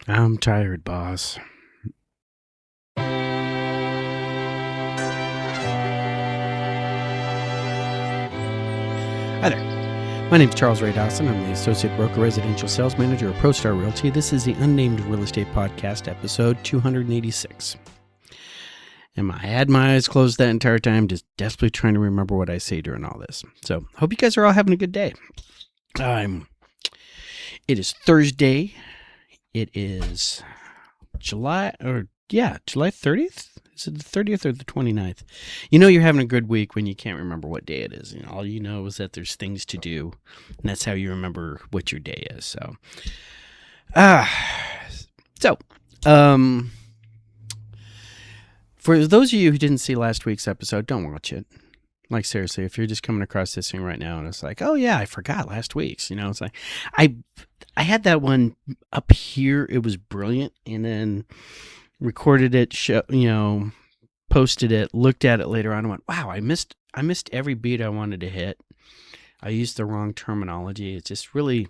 I'm tired, boss. Hi there. My name is Charles Ray Dawson. I'm the Associate Broker Residential Sales Manager of ProStar Realty. This is the Unnamed Real Estate Podcast, episode 286. And I had my eyes closed that entire time, just desperately trying to remember what I say during all this. So, hope you guys are all having a good day. It is Thursday. It is July 30th? Is it the 30th or the 29th? You know you're having a good week when you can't remember what day it is. All you know is that there's things to do, and that's how you remember what your day is. For those of you who didn't see last week's episode, don't watch it. Like, seriously, if you're just coming across this thing right now and it's like, oh yeah, I forgot last week's, it's like, I had that one up here. It was brilliant. And then recorded it, posted it, looked at it later on and went, wow, I missed every beat I wanted to hit. I used the wrong terminology. It's just really,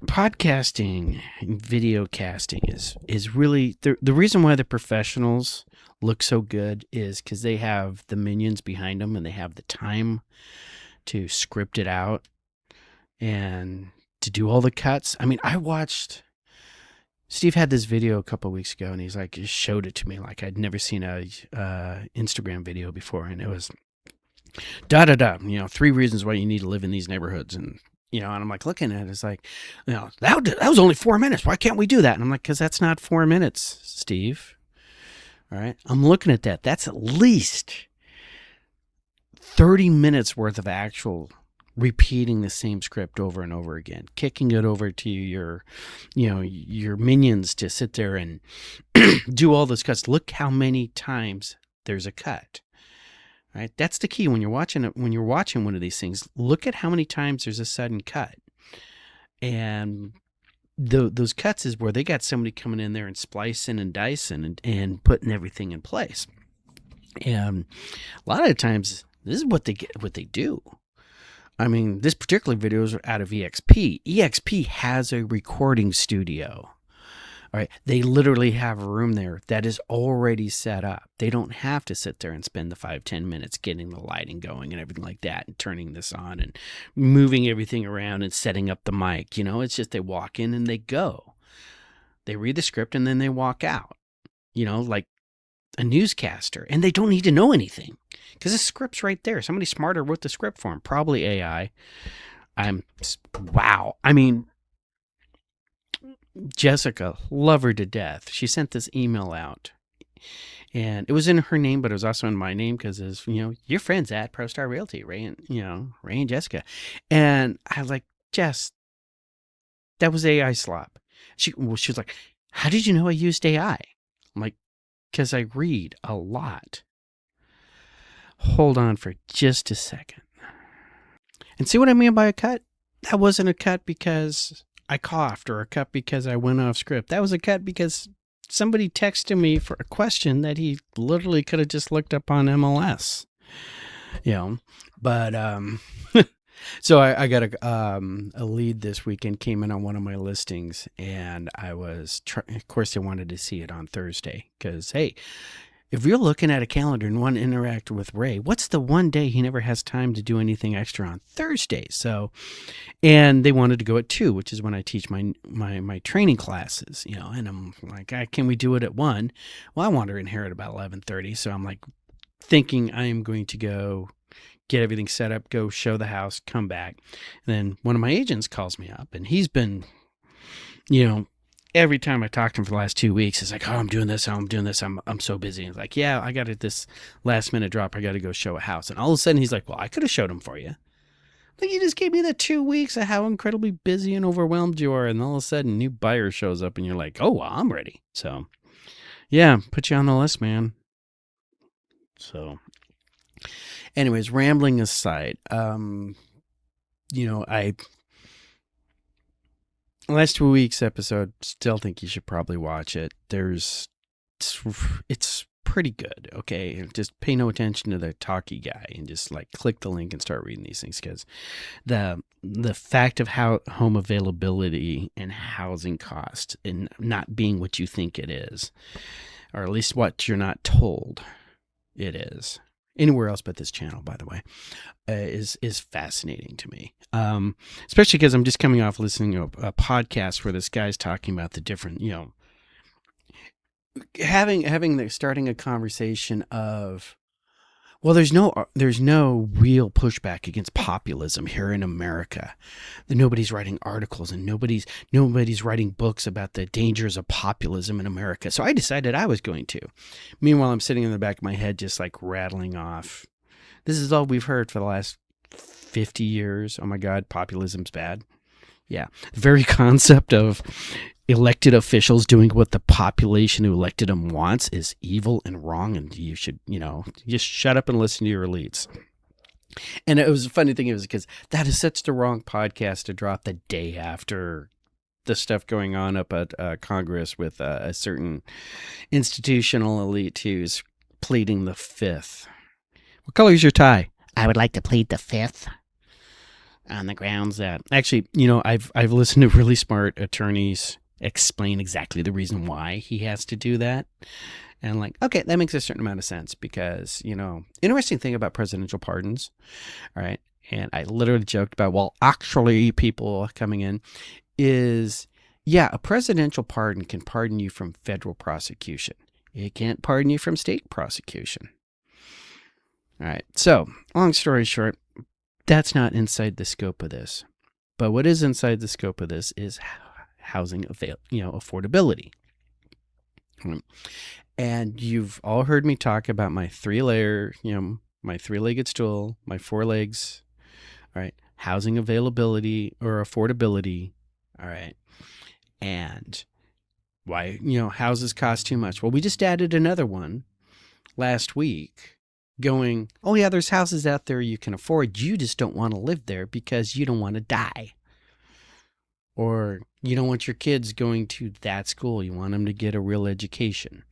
podcasting and video casting is really, the reason why the professionals look so good is because they have the minions behind them and they have the time to script it out and to do all the cuts. I mean, Steve had this video a couple of weeks ago, and he's like, just showed it to me like I'd never seen a Instagram video before, and it was da-da-da, 3 reasons why you need to live in these neighborhoods, and I'm like looking at it, it's like, that was only 4 minutes. Why can't we do that? And I'm like, because that's not 4 minutes, Steve. All right, I'm looking at that. That's at least 30 minutes worth of actual repeating the same script over and over again, kicking it over to your minions to sit there and do all those cuts. Look how many times there's a cut. Right? That's the key when you're watching it. When you're watching one of these things, look at how many times there's a sudden cut. And those cuts is where they got somebody coming in there and splicing and dicing and putting everything in place. And a lot of the times, this is what they do. I mean, this particular video is out of EXP. EXP has a recording studio. All right, they literally have a room there that is already set up. They don't have to sit there and spend the 5-10 minutes getting the lighting going and everything like that and turning this on and moving everything around and setting up the mic. It's just they walk in and they go. They read the script and then they walk out, like a newscaster, and they don't need to know anything because the script's right there. Somebody smarter wrote the script for them, probably AI. Wow. I mean, Jessica, love her to death. She sent this email out, and it was in her name, but it was also in my name because it's, your friends at ProStar Realty, Ray and Jessica. And I was like, Jess, that was AI slop. She was like, how did you know I used AI? I'm like, because I read a lot. Hold on for just a second. And see what I mean by a cut? That wasn't a cut because I coughed or a cut because I went off script. That was a cut because somebody texted me for a question that he literally could have just looked up on MLS. But so I got a lead this weekend, came in on one of my listings, and I was, of course, they wanted to see it on Thursday because, hey, if you're looking at a calendar and want to interact with Ray, what's the one day he never has time to do anything extra on Thursday? So, and they wanted to go at 2, which is when I teach my training classes, and I'm like, can we do it at 1? Well, I want her in here at about 11:30. So I'm like thinking I am going to go get everything set up, go show the house, come back. And then one of my agents calls me up, and he's been, every time I talked to him for the last 2 weeks, it's like, oh, I'm doing this, I'm so busy. And it's like, yeah, I got it this last minute drop. I got to go show a house. And all of a sudden he's like, well, I could have showed him for you. Like, you just gave me the 2 weeks of how incredibly busy and overwhelmed you are. And all of a sudden, new buyer shows up and you're like, oh, well, I'm ready. So, yeah, put you on the list, man. So, anyways, rambling aside, last week's episode, still think you should probably watch it. It's pretty good. Okay, just pay no attention to the talky guy and just like click the link and start reading these things, because the fact of how home availability and housing cost and not being what you think it is, or at least what you're not told it is, anywhere else but this channel, by the way, is fascinating to me. Especially because I'm just coming off listening to a podcast where this guy's talking about the different, starting a conversation of, well, there's no real pushback against populism here in America. Nobody's writing articles and nobody's writing books about the dangers of populism in America. So I decided I was going to. Meanwhile, I'm sitting in the back of my head just like rattling off, this is all we've heard for the last 50 years. Oh my God, populism's bad. Yeah. The very concept of elected officials doing what the population who elected them wants is evil and wrong, and you should, just shut up and listen to your elites. And it was a funny thing, it was because that is such the wrong podcast to drop the day after the stuff going on up at Congress with a certain institutional elite who's pleading the fifth. What color is your tie? I would like to plead the fifth. On the grounds that, actually, I've listened to really smart attorneys explain exactly the reason why he has to do that. And like, okay, that makes a certain amount of sense because, interesting thing about presidential pardons, all right, and I literally joked about, well, actually people coming in is, yeah, a presidential pardon can pardon you from federal prosecution. It can't pardon you from state prosecution. All right, so long story short, that's not inside the scope of this. But what is inside the scope of this is housing affordability. And you've all heard me talk about my 3-layer, my 3-legged stool, my 4 legs, all right, housing availability or affordability, all right, and why, houses cost too much. Well, we just added another one last week going, oh yeah, there's houses out there you can afford. You just don't want to live there because you don't want to die. Or you don't want your kids going to that school. You want them to get a real education.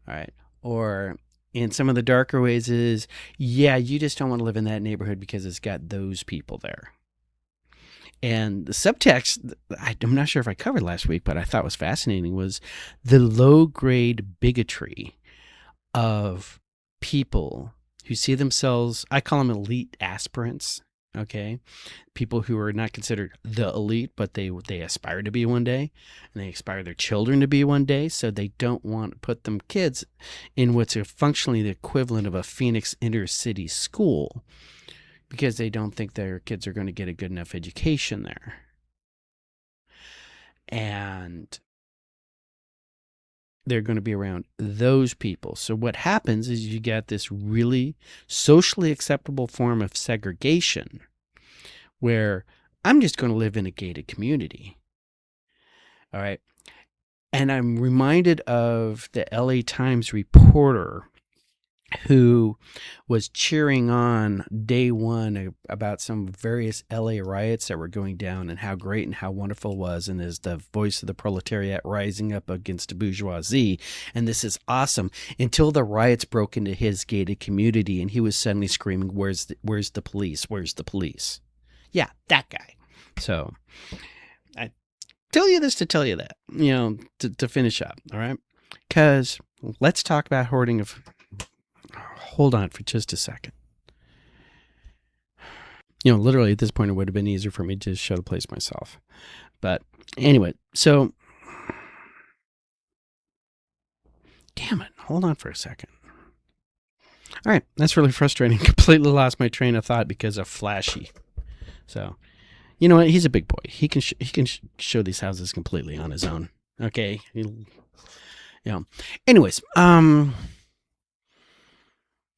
All right. Or in some of the darker ways is, yeah, you just don't want to live in that neighborhood because it's got those people there. And the subtext, I'm not sure if I covered last week, but I thought was fascinating, was the low-grade bigotry of people who see themselves, I call them elite aspirants, okay? People who are not considered the elite, but they aspire to be one day, and they aspire their children to be one day, so they don't want to put them kids in what's functionally the equivalent of a Phoenix inner-city school because they don't think their kids are going to get a good enough education there. And they're going to be around those people. So what happens is you get this really socially acceptable form of segregation where I'm just going to live in a gated community. All right. And I'm reminded of the LA Times reporter who was cheering on day one about some various LA riots that were going down and how great and how wonderful it was, and is the voice of the proletariat rising up against the bourgeoisie, and this is awesome, until the riots broke into his gated community and he was suddenly screaming, where's the police? Where's the police? Yeah, that guy. So I tell you this to tell you that, to finish up, all right? Because let's talk about hoarding of... Hold on for just a second. Literally at this point, it would have been easier for me to just show the place myself. But anyway, so... Damn it. Hold on for a second. All right. That's really frustrating. Completely lost my train of thought because of Flashy. So, you know what? He's a big boy. He can show these houses completely on his own. Okay. Anyways,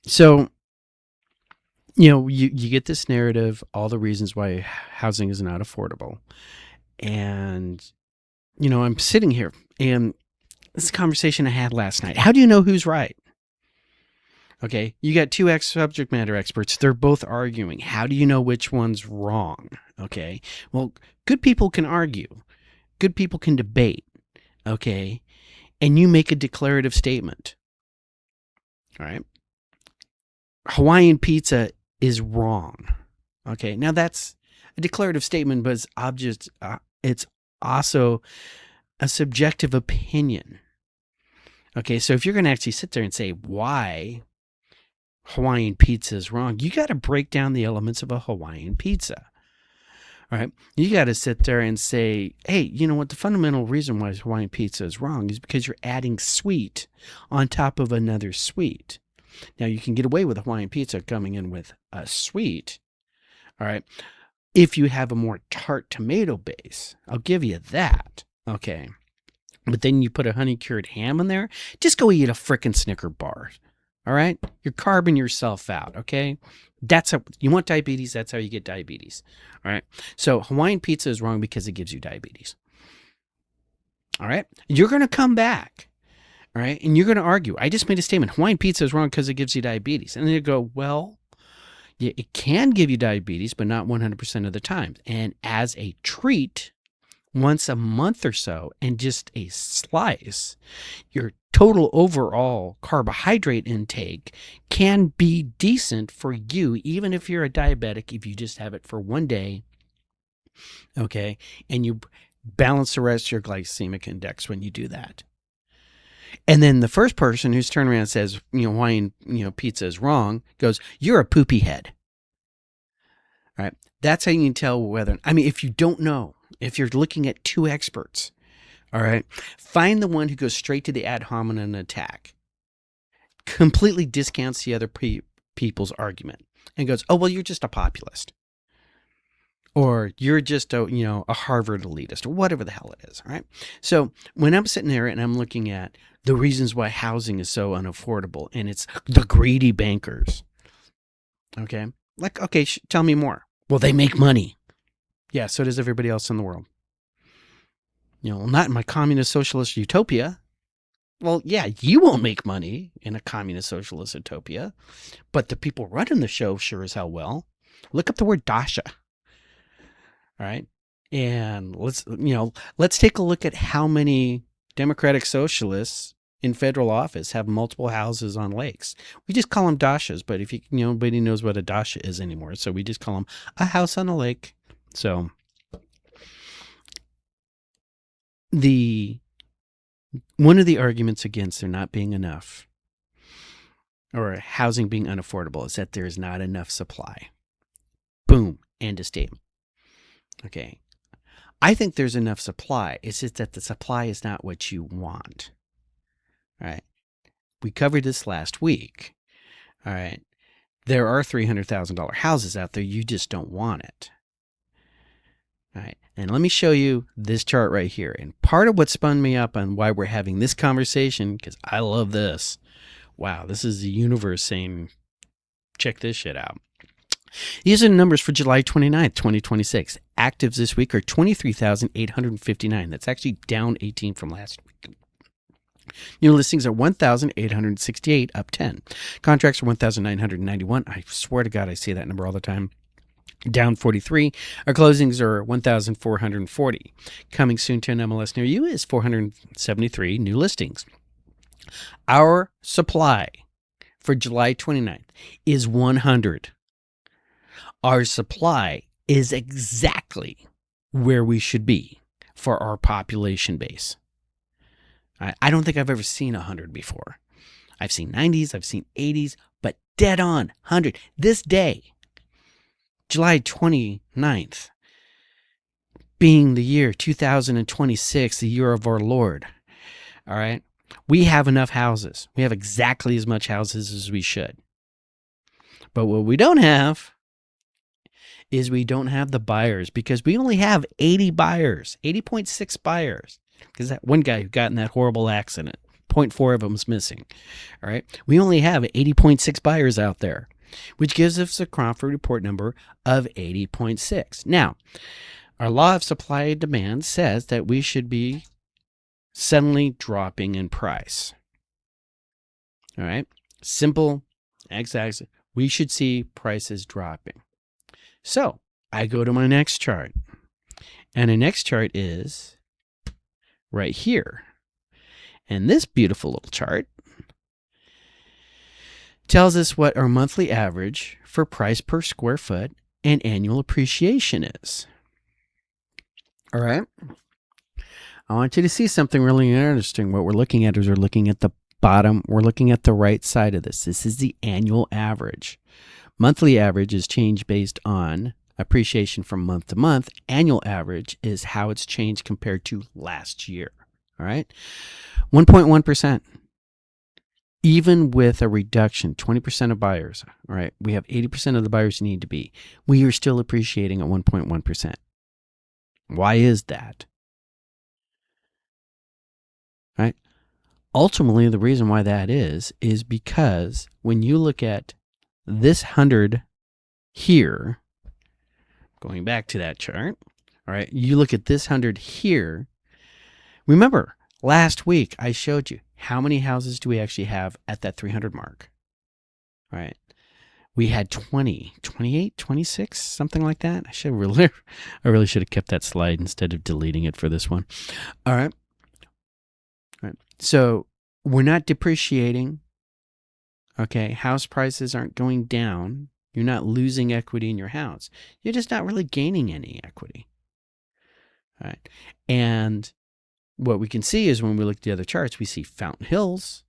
so, you get this narrative, all the reasons why housing is not affordable. And, I'm sitting here, and this is a conversation I had last night. How do you know who's right? Okay, you got two subject matter experts. They're both arguing. How do you know which one's wrong? Okay, well, good people can argue. Good people can debate. Okay, and you make a declarative statement. All right. Hawaiian pizza is wrong. Okay. Now that's a declarative statement, but it's also a subjective opinion. Okay. So if you're going to actually sit there and say why Hawaiian pizza is wrong, you got to break down the elements of a Hawaiian pizza. All right. You got to sit there and say, hey, you know what? The fundamental reason why Hawaiian pizza is wrong is because you're adding sweet on top of another sweet. Now, you can get away with Hawaiian pizza coming in with a sweet. All right. If you have a more tart tomato base, I'll give you that. Okay. But then you put a honey cured ham in there, just go eat a frickin' Snicker bar. All right. You're carving yourself out. Okay. That's how you want diabetes. That's how you get diabetes. All right. So Hawaiian pizza is wrong because it gives you diabetes. All right. You're going to come back. All right. And you're going to argue. I just made a statement. Hawaiian pizza is wrong because it gives you diabetes. And they go, well, yeah, it can give you diabetes, but not 100% of the time. And as a treat, once a month or so, and just a slice, your total overall carbohydrate intake can be decent for you, even if you're a diabetic, if you just have it for one day, okay, and you balance the rest of your glycemic index when you do that. And then the first person who's turned around and says, Hawaiian, pizza is wrong, goes, you're a poopy head. All right. That's how you can tell whether, if you don't know, if you're looking at two experts, all right, find the one who goes straight to the ad hominem attack, completely discounts the other people's argument and goes, oh, well, you're just a populist. Or you're just a Harvard elitist, or whatever the hell it is. All right. So when I'm sitting there and I'm looking at the reasons why housing is so unaffordable, and it's the greedy bankers. Okay. Like, okay, tell me more. Well, they make money. Yeah. So does everybody else in the world. Not in my communist socialist utopia. Well, yeah, you won't make money in a communist socialist utopia, but the people running the show sure as hell will. Look up the word Dasha. All right. And let's take a look at how many democratic socialists in federal office have multiple houses on lakes. We just call them dashas, but if nobody knows what a dasha is anymore, so we just call them a house on a lake. So one of the arguments against there not being enough or housing being unaffordable is that there is not enough supply. Boom. End of statement. Okay. I think there's enough supply. It's just that the supply is not what you want. All right. We covered this last week. All right. There are $300,000 houses out there. You just don't want it. All right. And let me show you this chart right here. And part of what spun me up on why we're having this conversation, because I love this. Wow. This is the universe saying, check this shit out. These are the numbers for July 29th, 2026. Actives this week are 23,859. That's actually down 18 from last week. New listings are 1,868, up 10. Contracts are 1,991. I swear to God, I say that number all the time. Down 43. Our closings are 1,440. Coming soon to an MLS near you is 473 new listings. Our supply for July 29th is 100. Our supply is exactly where we should be for our population base. I don't think I've ever seen 100 before. I've seen 90s, I've seen 80s, but dead on 100. This day, July 29th, being the year 2026, the year of our Lord. All right. We have enough houses. We have exactly as much houses as we should. But what we don't have is we don't have the buyers, because we only have 80 buyers, 80.6 buyers. Because that one guy who got in that horrible accident, 0.4 of them is missing. All right. We only have 80.6 buyers out there, which gives us a Cromford report number of 80.6. Now, our law of supply and demand says that we should be suddenly dropping in price. All right. Simple, exact. We should see prices dropping. So I go to my next chart, and the next chart is right here. And this beautiful little chart tells us what our monthly average for price per square foot and annual appreciation is. All right. I want you to see something really interesting. What we're looking at is we're looking at the bottom. We're looking at the right side of this. This is the annual average. Monthly average is change based on appreciation from month to month. Annual average is how it's changed compared to last year. All right. 1.1%. Even with a reduction, 20% of buyers, all right, we have 80% of the buyers need to be. We are still appreciating at 1.1%. Why is that? Right? Ultimately, the reason why that is because when you look at this 100 here, going back to that chart, all right, you look at this 100 here. Remember, last week I showed you how many houses do we actually have at that 300 mark, all right? We had 20, 28, 26, something like that. I really should have kept that slide instead of deleting it for this one. All right. All right. So we're not depreciating. Okay. House prices aren't going down. You're not losing equity in your house. You're just not really gaining any equity. All right. And what we can see is when we look at the other charts, we see Fountain Hills,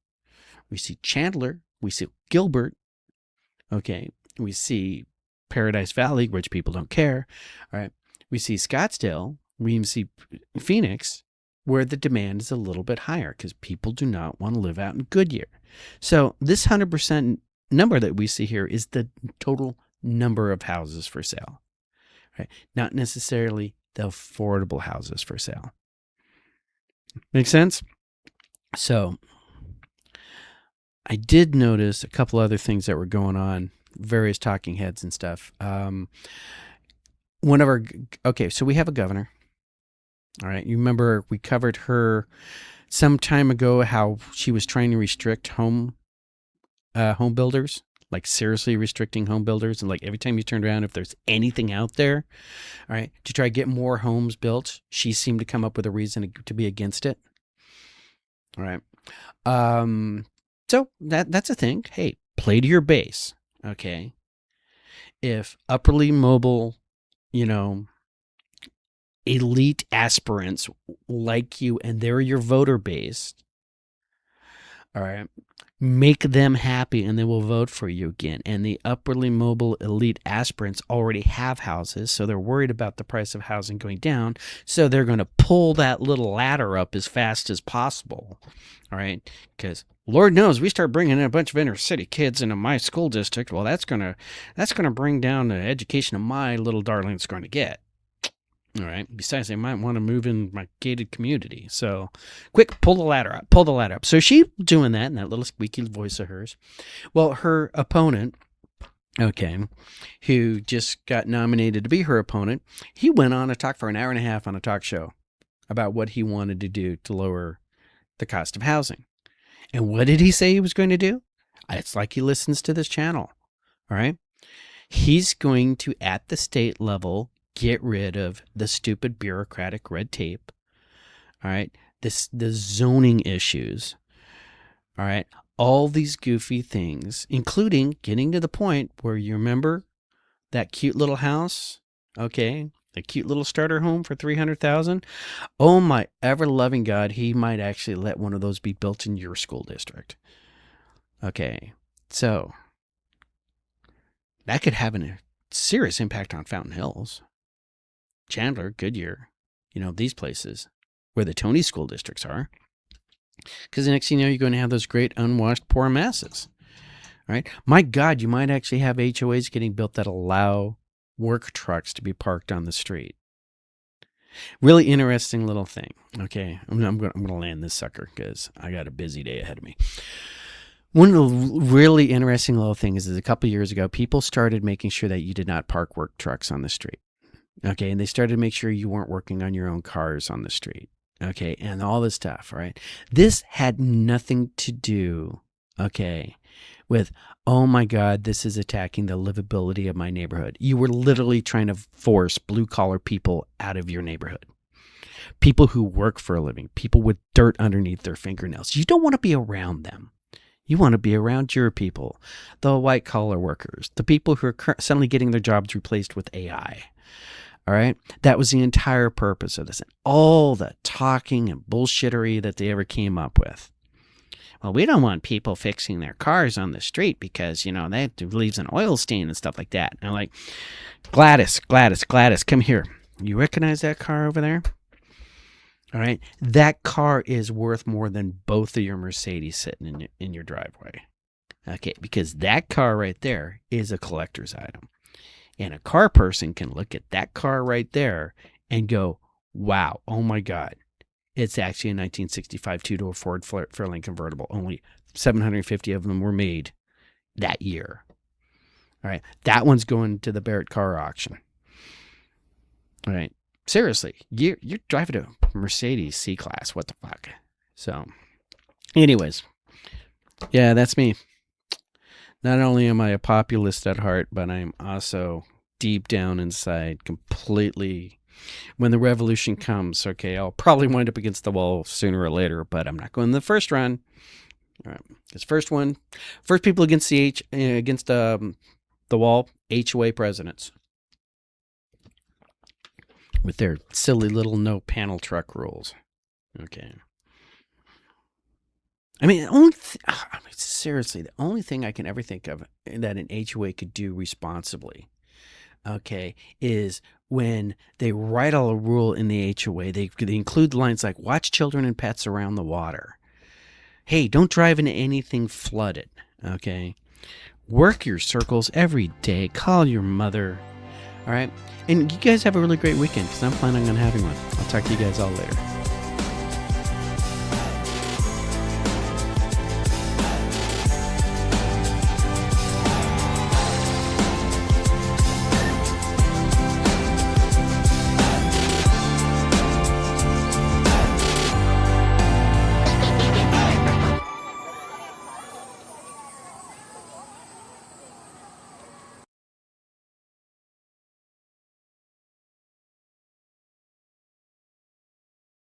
we see Chandler, we see Gilbert. Okay, we see Paradise Valley, which people don't care. All right, we see Scottsdale, we even see Phoenix, where the demand is a little bit higher because people do not want to live out in Goodyear. So this 100% number that we see here is the total number of houses for sale, right? Not necessarily the affordable houses for sale. Make sense? So I did notice a couple other things that were going on, various talking heads and stuff. So we have a governor. All right. You remember we covered her some time ago, how she was trying to restrict home builders, like seriously restricting home builders. And like every time you turned around, if there's anything out there, all right, to try to get more homes built, she seemed to come up with a reason to be against it. All right. So that's a thing. Hey, play to your base. Okay. If upperly mobile, elite aspirants like you and they're your voter base, all right, make them happy and they will vote for you again. And the upperly mobile elite aspirants already have houses, so they're worried about the price of housing going down, so they're going to pull that little ladder up as fast as possible. All right, because Lord knows we start bringing in a bunch of inner city kids into my school district, well, that's gonna bring down the education of my little darling's going to get. All right. Besides, they might want to move in my gated community. So quick, pull the ladder up. So she's doing that in that little squeaky voice of hers. Well, her opponent, okay, who just got nominated to be her opponent, he went on to talk for an hour and a half on a talk show about what he wanted to do to lower the cost of housing. And what did he say he was going to do? It's like he listens to this channel. All right. He's going to, at the state level, get rid of the stupid bureaucratic red tape. All right. The zoning issues. All right. All these goofy things, including getting to the point where you remember that cute little house. Okay. The cute little starter home for $300,000. Oh my ever loving God. He might actually let one of those be built in your school district. Okay. So that could have a serious impact on Fountain Hills, Chandler, Goodyear, these places where the Tony school districts are. Because the next thing you know, you're going to have those great unwashed poor masses. All right. My God, you might actually have HOAs getting built that allow work trucks to be parked on the street. Really interesting little thing. Okay. I'm going to land this sucker because I got a busy day ahead of me. One of the really interesting little things is a couple of years ago, people started making sure that you did not park work trucks on the street. Okay. And they started to make sure you weren't working on your own cars on the street. Okay. And all this stuff, right? This had nothing to do, okay, with, oh my God, this is attacking the livability of my neighborhood. You were literally trying to force blue collar people out of your neighborhood. People who work for a living, people with dirt underneath their fingernails. You don't want to be around them. You want to be around your people, the white collar workers, the people who are suddenly getting their jobs replaced with AI. All right. That was the entire purpose of this. And all the talking and bullshittery that they ever came up with. Well, we don't want people fixing their cars on the street because, that leaves an oil stain and stuff like that. And I'm like, Gladys, come here. You recognize that car over there? All right. That car is worth more than both of your Mercedes sitting in your driveway. Okay. Because that car right there is a collector's item. And a car person can look at that car right there and go, wow, oh my God. It's actually a 1965 two-door Ford Fairlane convertible. Only 750 of them were made that year. All right. That one's going to the Barrett car auction. All right. Seriously, you're driving a Mercedes C-Class. What the fuck? So, anyways, yeah, that's me. Not only am I a populist at heart, but I'm also deep down inside completely. When the revolution comes, okay, I'll probably wind up against the wall sooner or later, but I'm not going the first run. All right, this first people against the wall, HOA presidents. With their silly little no panel truck rules. Okay. I mean, seriously, the only thing I can ever think of that an HOA could do responsibly, okay, is when they write a rule in the HOA, they include lines like, watch children and pets around the water. Hey, don't drive into anything flooded, okay? Work your circles every day. Call your mother. All right. And you guys have a really great weekend because I'm planning on having one. I'll talk to you guys all later.